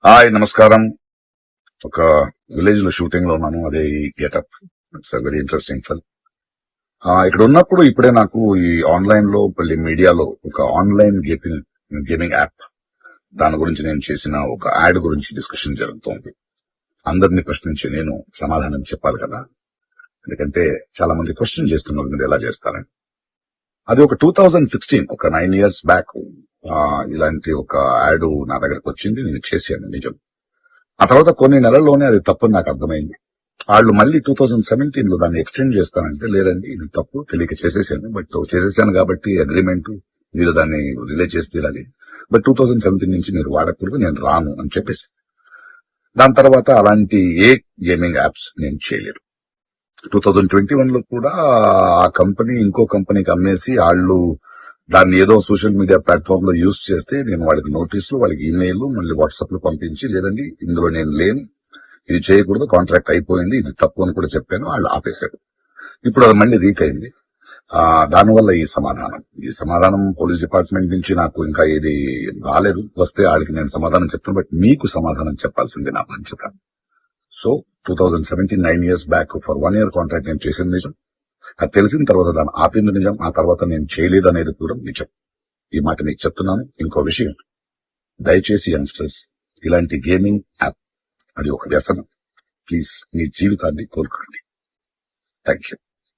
Hi, నమస్కారం. ఒక village లో షూటింగ్ లో ఉన్నాను. అదే ఈ getup. It's very interesting film. ఇక్కడ ఉన్నప్పుడు ఇప్పుడే నాకు ఈ ఆన్లైన్ లో మళ్ళీ మీడియాలో ఒక ఆన్లైన్ గేమింగ్ యాప్, దాని గురించి నేను చేసిన ఒక యాడ్ గురించి డిస్కషన్ జరుగుతోంది. అందరినీ ప్రశ్నించి నేను సమాధానం చెప్పాలి కదా, ఎందుకంటే చాలా మంది క్వశ్చన్ చేస్తున్నారు మీరు ఎలా చేస్తారని. అది ఒక 2016, ఒక 9 years బ్యాక్ ఇలాంటి ఒక యాడ్ నా దగ్గరకు వచ్చింది. నేను చేశాను, నిజం. ఆ తర్వాత కొన్ని నెలల్లోనే అది తప్పని నాకు అర్థమైంది. వాళ్ళు మళ్ళీ 2017 లో దాన్ని ఎక్స్టెండ్ చేస్తానంటే, లేదండి ఇది తప్పు, తెలియక చేసేసాను, బట్ చేసేసాను కాబట్టి అగ్రిమెంట్, మీరు దాన్ని రిలీజ్ చేసి తీరాలి, బట్ 2017 నుంచి మీరు వాడకూడదు, నేను రాను అని చెప్పేసి. దాని తర్వాత అలాంటి ఏ గేమింగ్ యాప్స్ నేను చేయలేదు. 2021 లో కూడా ఆ కంపెనీ ఇంకో కంపెనీకి అమ్మేసి వాళ్ళు దాన్ని ఏదో సోషల్ మీడియా ప్లాట్ఫామ్ లో యూజ్ చేస్తే, నేను వాళ్ళకి నోటీసులు, వాళ్ళకి ఈమెయిల్, మళ్ళీ వాట్సాప్ లో పంపించి, లేదండి ఇందులో నేను లేను, ఇది చేయకూడదు, కాంట్రాక్ట్ అయిపోయింది, ఇది తప్పు అని కూడా చెప్పాను. వాళ్ళు ఆపేశారు. ఇప్పుడు అది మళ్ళీ రీక్ అయింది. దానివల్ల ఈ సమాధానం పోలీస్ డిపార్ట్మెంట్ నుంచి నాకు ఇంకా ఏది రాలేదు. వస్తే వాళ్ళకి నేను సమాధానం చెప్తాను, బట్ మీకు సమాధానం చెప్పాల్సింది నా బాధ్యత. So 2017, 9 years back for 1 year contract నేను చేసింది నిజం. అది తెలిసిన తర్వాత దాన్ని ఆపింది నిజం. ఆ తర్వాత నేను చేయలేదు అనేది కూడా నిజం. ఈ మాట మీకు చెప్తున్నాను. ఇంకో విషయం, దయచేసి యంగ్స్టర్స్, ఇలాంటి గేమింగ్ యాప్ అది ఒక వ్యసనం. ప్లీజ్ మీ జీవితాన్ని కోరుకోండి. Thank you.